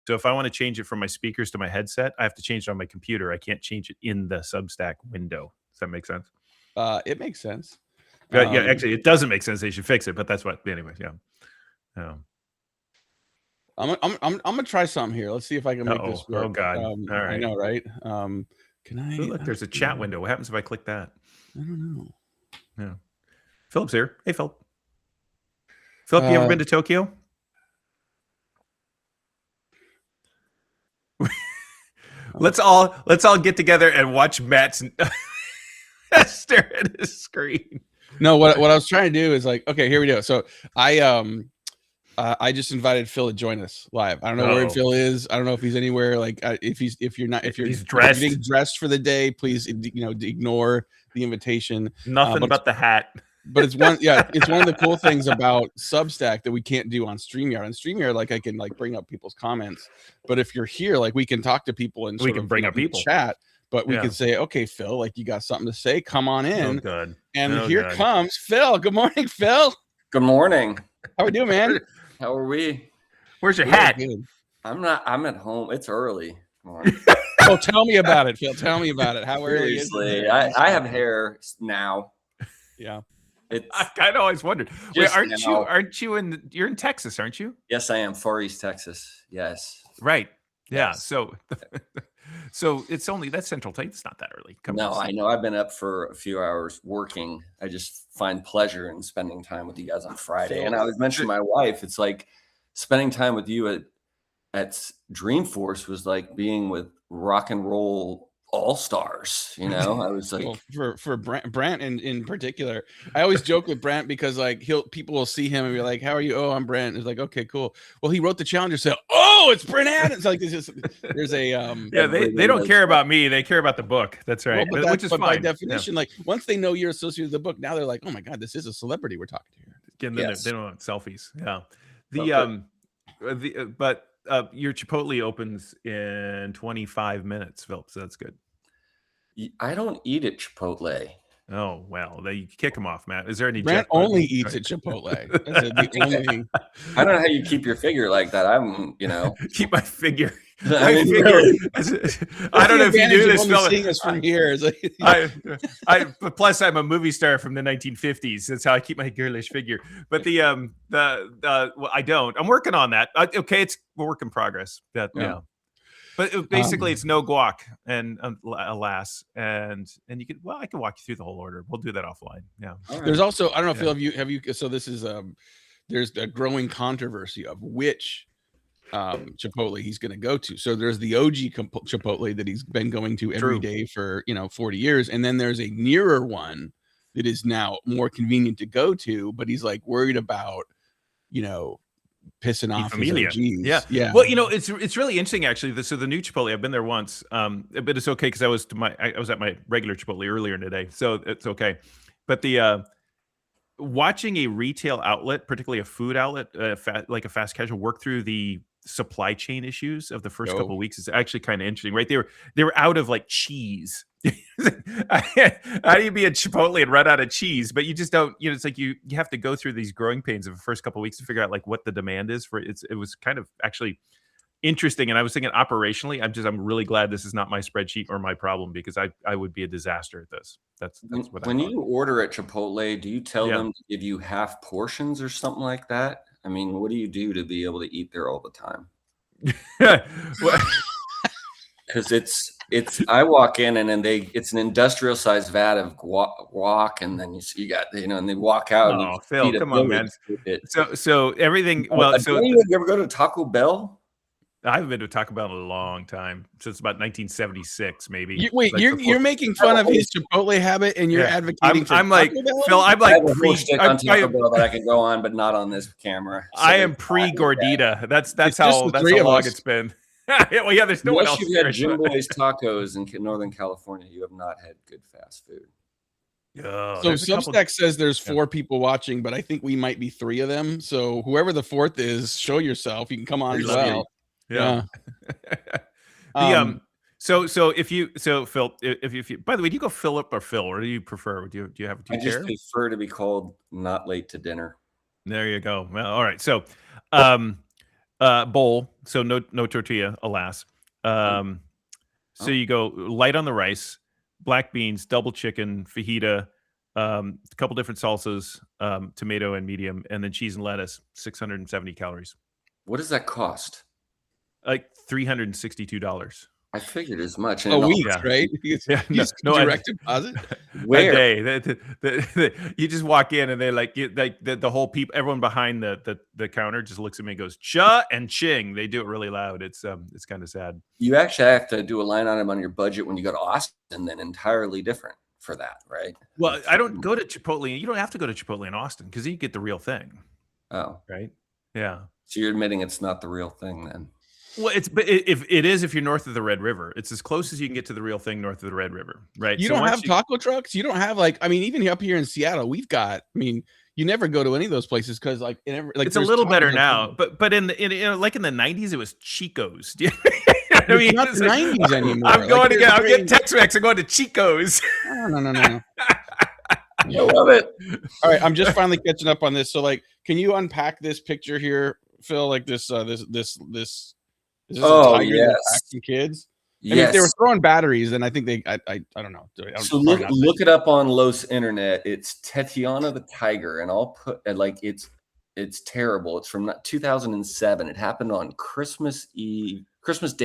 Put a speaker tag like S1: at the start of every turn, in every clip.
S1: So if I want to change it from my speakers to my headset, I have to change it on my computer. I can't change it in the Substack window. Does that make sense?
S2: It makes sense.
S1: Yeah, actually, it doesn't make sense. They should fix it, but that's what. Anyway, yeah.
S2: I'm gonna try something here. Let's see if I can make this work.
S1: Oh God! All right.
S2: I know, right? Can I?
S1: Ooh, look, there's a chat window. What happens if I click that?
S2: I don't know.
S1: Yeah. Philip's here. Hey, Philip. Philip, you ever been to Tokyo? Let's all get together and watch Matt's stare at his screen.
S2: No, what I was trying to do is like, okay, here we go. So I just invited Phil to join us live. I don't know where Phil is. I don't know if he's anywhere. Like, if you're getting dressed for the day, please ignore the invitation.
S1: Nothing but the hat.
S2: But it's one of the cool things about Substack that we can't do on StreamYard. On StreamYard, like I can bring up people's comments, but if you're here, like we can talk to people and
S1: we can bring up people
S2: chat. But we can say, okay, Phil, like you got something to say, come on in.
S1: Oh, good.
S2: And here comes Phil. Good morning, Phil.
S3: Good morning.
S2: How we doing, man?
S3: How are we?
S1: Where's your hat?
S3: I'm at home. It's early. Come on.
S2: Oh, tell me about it, Phil. Tell me about it. How early is it?
S3: I have hair now.
S2: Yeah.
S1: I kind of always wondered. Wait, aren't you you're in Texas, aren't you?
S3: Yes, I am. Far East Texas. Yes.
S1: Right. Yeah.
S3: Yes.
S1: So it's only that's Central Time. It's not that early.
S3: I know. I've been up for a few hours working. I just find pleasure in spending time with you guys on Friday. And I was mentioning my wife. It's like spending time with you at Dreamforce was like being with rock and roll all-stars, I was like,
S2: well, for Brent in particular, I always joke with Brent because like people will see him and be like, how are you? Oh, I'm Brent. It's like, okay, cool. Well, he wrote the Challenger, so it's Brent Adams. Like there's a
S1: they don't care about me, they care about the book. That's right.
S2: Well,
S1: which is fine.
S2: By definition, like once they know you're associated with the book, now they're like, oh my God, this is a celebrity we're talking to here.
S1: They don't want selfies. Yeah. But your Chipotle opens in 25 minutes, Philip, so that's good.
S3: I don't eat at Chipotle.
S1: Oh, well, you kick him off, Matt. Is there any
S2: Brent only eats at Chipotle. That's the only thing.
S3: I don't know how you keep your figure like that.
S1: Keep my figure.
S3: I don't
S1: know if you do this,
S2: Phil. Seeing us from here.
S1: Plus, I'm a movie star from the 1950s. That's how I keep my girlish figure. But I don't. I'm working on that. Okay, it's a work in progress. Yeah. But basically, it's no guac, and alas, and you can. Well, I can walk you through the whole order. We'll do that offline. Yeah.
S2: Right. There's also, I don't know, Phil, have you? So this is there's a growing controversy of which Chipotle he's going to go to. So there's the OG Chipotle that he's been going to every day for 40 years, and then there's a nearer one that is now more convenient to go to, but he's like worried about pissing off
S1: Amelia. Yeah. Well, it's really interesting actually. So the new Chipotle, I've been there once, but it's okay because I was at my regular Chipotle earlier today, so it's okay. But the watching a retail outlet, particularly a food outlet, like a fast casual, work through the supply chain issues of the first couple of weeks is actually kind of interesting, right? They were out of like cheese. How do you be a Chipotle and run out of cheese? But you just don't. It's like you have to go through these growing pains of the first couple of weeks to figure out like what the demand is for it. It was kind of actually interesting, and I was thinking operationally, I'm really glad this is not my spreadsheet or my problem because I would be a disaster at this. That's what.
S3: When you order at Chipotle, do you tell them to give you half portions or something like that? I mean, what do you do to be able to eat there all the time? Because it's I walk in and then it's an industrial sized vat of guac, and then you got and they walk out.
S1: Oh, Phil, come on, man. So everything. Well, so
S3: you ever go to Taco Bell?
S1: I haven't been to Taco Bell in a long time, since about 1976, maybe.
S2: You're making fun of his Chipotle habit, and you're advocating.
S1: I'm like Phil. I'm like
S3: on Taco Bell that I can go on, but not on this camera. So I
S1: am pre-Gordita. That's how long it's been. Well, yeah, there's no one else.
S3: Unless you've had Jim Boy's Tacos in Northern California, you have not had good fast food.
S2: So Substack says there's 4 people watching, but I think we might be 3 of them. So whoever the 4th is, show yourself. You can come on as well.
S1: Yeah. So Phil, if you by the way, do you go Philip or Phil, or do you prefer? Do you have?
S3: I just prefer to be called not late to dinner.
S1: There you go. Well, all right. So, Bowl, so no tortilla, alas. So you go light on the rice, black beans, double chicken, fajita, a couple different salsas, tomato and medium, and then cheese and lettuce. 670 calories.
S3: What does that cost?
S1: Like $362.
S3: I figured as much.
S2: A week, right? Direct deposit.
S3: Where?
S1: A day. You just walk in and they the whole people, everyone behind the counter just looks at me and goes cha and ching. They do it really loud. It's kind of sad.
S3: You actually have to do a line item on your budget when you go to Austin, then entirely different for that, right?
S1: Well, I don't go to Chipotle. You don't have to go to Chipotle in Austin because you get the real thing.
S3: Oh,
S1: right. Yeah.
S3: So you're admitting it's not the real thing then?
S1: Well, if you're north of the Red River, it's as close as you can get to the real thing north of the Red River, right?
S2: You don't have taco trucks. You don't have even up here in Seattle, we've got. I mean, you never go to any of those places because
S1: it's a little better now. But in the 90s, it was Chico's.
S2: I mean, not the 90s anymore.
S1: I'm getting Tex-Mex. I'm going to Chico's.
S2: No.
S3: I love it.
S2: All right, I'm just finally catching up on this. So, can you unpack this picture here, Phil? Like this. Is this a tiger attacking kids?
S3: Yes.
S2: I mean, if they were throwing batteries, then I think I don't know.
S3: So look it up on Los Internet. It's Tatiana the tiger, and I'll put it's terrible. It's from 2007. It happened on Christmas Day.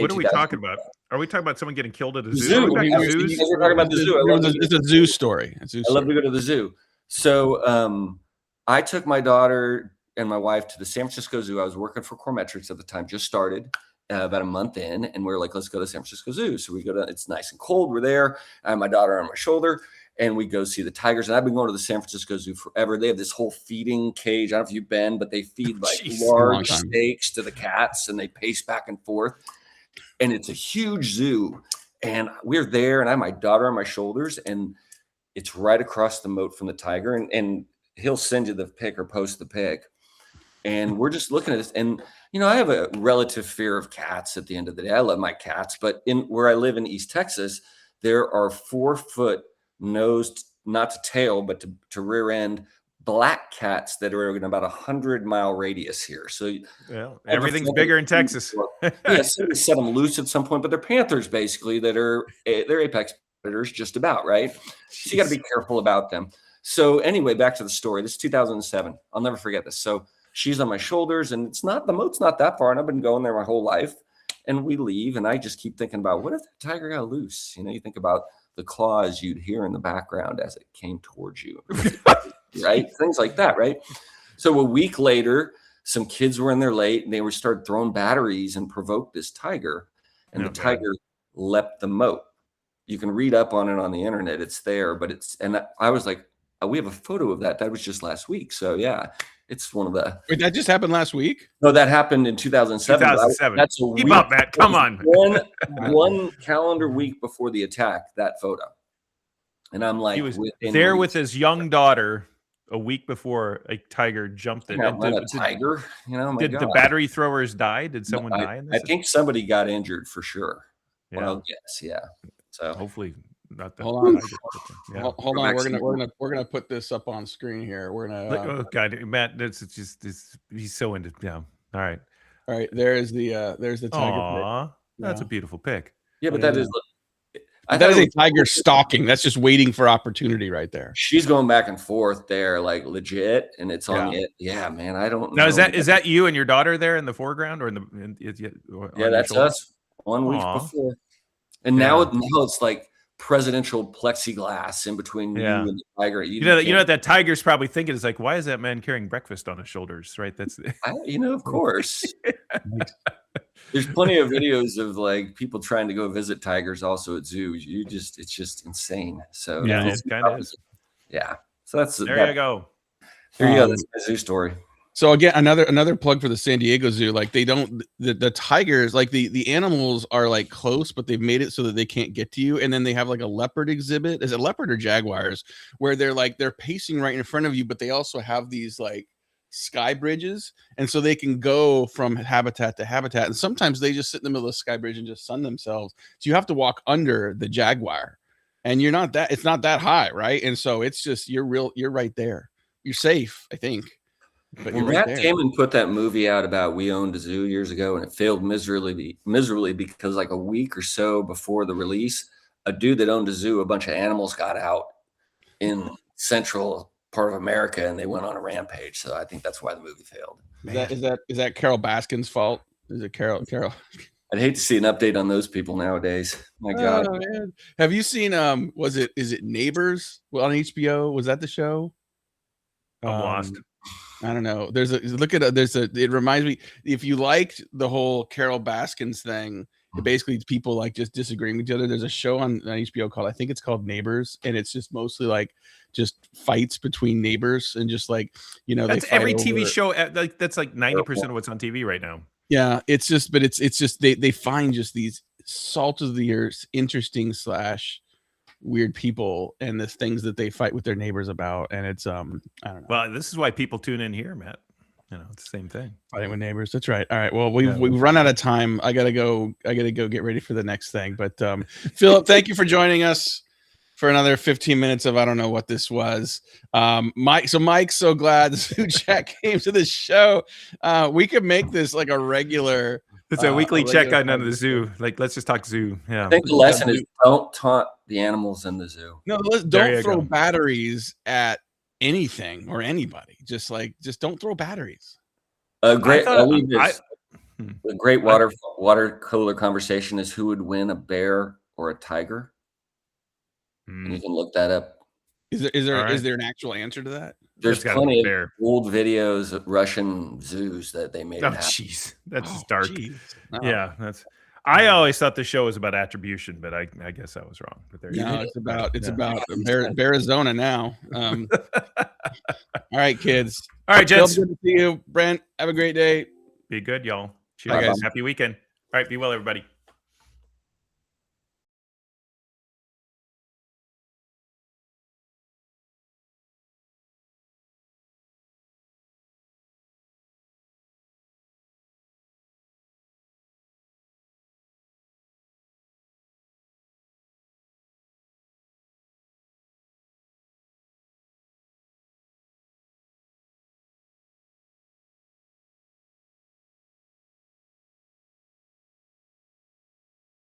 S1: What are we talking about? Are we talking about someone getting killed at a
S3: zoo?
S1: We're
S3: talking about the zoo.
S2: It's a zoo story.
S3: I love to go to the zoo. So I took my daughter and my wife to the San Francisco Zoo. I was working for Cormetrics at the time, just started. About a month in, and we're like, let's go to San Francisco Zoo. So we go to, it's nice and cold. We're there. I have my daughter on my shoulder, and we go see the tigers. And I've been going to the San Francisco Zoo forever. They have this whole feeding cage. I don't know if you've been, but they feed large steaks to the cats, and they pace back and forth. And it's a huge zoo. And we're there, and I have my daughter on my shoulders, and it's right across the moat from the tiger. And he'll send you the pic or post the pic. And we're just looking at this, and I have a relative fear of cats. At the end of the day, I love my cats, but where I live in East Texas, there are 4-foot nosed, not to tail, but to rear end black cats that are in about 100-mile radius here. So
S1: everything's bigger in Texas.
S3: Yes, they set them loose at some point, but they're panthers basically they're apex predators, just about, right? So you got to be careful about them. So anyway, back to the story. This is 2007. I'll never forget this. So she's on my shoulders, and the moat's not that far, and I've been going there my whole life. And we leave, and I just keep thinking about, what if the tiger got loose? You think about the claws you'd hear in the background as it came towards you, right? Things like that, right? So a week later, some kids were in there late, and they started throwing batteries and provoked this tiger, and the tiger leapt the moat. You can read up on it on the internet. It's there, and I was like, we have a photo of that. That was just last week. So yeah. It's one of the.
S2: Wait, that just happened last week?
S3: No, that happened in 2007.
S1: 2007.
S3: That's a week.
S1: Keep up, Matt. Come on.
S3: One calendar week before the attack, that photo. And I'm like,
S1: he was there with his young daughter a week before a tiger jumped in.
S3: Tiger,
S1: did the battery throwers die? Did someone die in this?
S3: I think somebody got injured for sure.
S1: Yeah.
S3: Well, yes, yeah. So
S1: hopefully. Not that.
S2: Hold on. Yeah. Hold on. We're gonna put this up on screen here. We're gonna.
S1: Oh God, Matt, he's so into. Yeah. All right.
S2: There's the tiger.
S1: Aww, that's a beautiful pic.
S3: Yeah, but that is
S2: a tiger stalking. That's just waiting for opportunity right there.
S3: She's going back and forth there, like legit, and it's on it. Yeah, man. I don't know.
S1: Now is that you and your daughter there in the foreground or
S3: yeah, that's us 1 week before, and now it's like presidential plexiglass in between you and the tiger.
S1: You know that tiger's probably thinking, is like, why is that man carrying breakfast on his shoulders? Right? That's
S3: of course. There's plenty of videos of like people trying to go visit tigers also at zoos. It's just insane. So
S1: yeah, it kind of is.
S3: Yeah. So
S1: you go.
S3: There you go. That's my zoo story.
S2: So again, another plug for the San Diego Zoo. Like the tigers, like the animals are like close, but they've made it so that they can't get to you. And then they have like a leopard exhibit. Is it leopard or jaguars? Where they're pacing right in front of you, but they also have these like sky bridges, and so they can go from habitat to habitat. And sometimes they just sit in the middle of the sky bridge and just sun themselves. So you have to walk under the jaguar, and it's not that high, right? And so it's just you're right there. You're safe, I think. But
S3: Well,
S2: you're right
S3: Matt
S2: there.
S3: Damon put that movie out about We Owned a Zoo years ago, and it failed miserably because like a week or so before the release, a dude that owned a zoo, a bunch of animals got out in central part of America, and they went on a rampage. So I think that's why the movie failed.
S2: Is that Carol Baskin's fault? Is it Carol?
S3: I'd hate to see an update on those people nowadays. My God.
S2: Oh, man. Have you seen is it Neighbors? Well, on HBO? Was that the show?
S1: I'm lost.
S2: I don't know. It reminds me, if you liked the whole Carol Baskins thing, basically people like just disagreeing with each other. There's a show on HBO called, I think it's called Neighbors, and it's just mostly like just fights between neighbors and just like,
S1: that's every TV show. Like that's like 90% of what's on TV right now.
S2: Yeah, it's just they find just these salt of the earth, interesting / weird people and the things that they fight with their neighbors about, and it's I don't know.
S1: Well, this is why people tune in here, Matt. It's the same thing.
S2: Fighting with neighbors. That's right. All right. Well, we've run out of time. I gotta go get ready for the next thing. But Philip, thank you for joining us for another 15 minutes of I don't know what this was. Mike's so glad the Zoo Chat came to the show. We could make this like a regular.
S1: It's a weekly check on the zoo. Like, let's just talk zoo. Yeah.
S3: I think the lesson is don't taunt the animals in the zoo.
S2: No, don't throw batteries at anything or anybody. Just don't throw batteries.
S3: A great water cooler conversation is who would win, a bear or a tiger. And you can look that up.
S2: Is there an actual answer to that?
S3: There's plenty of old videos of Russian zoos that they made.
S1: Oh, jeez, that's dark.
S2: Oh.
S1: Yeah, I always thought the show was about attribution, but I guess I was wrong. But
S2: it's about Arizona now. All right, kids.
S1: All right, gents.
S2: Good to see you, Brent. Have a great day.
S1: Be good, y'all. Cheers, guys. Happy weekend. All right, be well, everybody.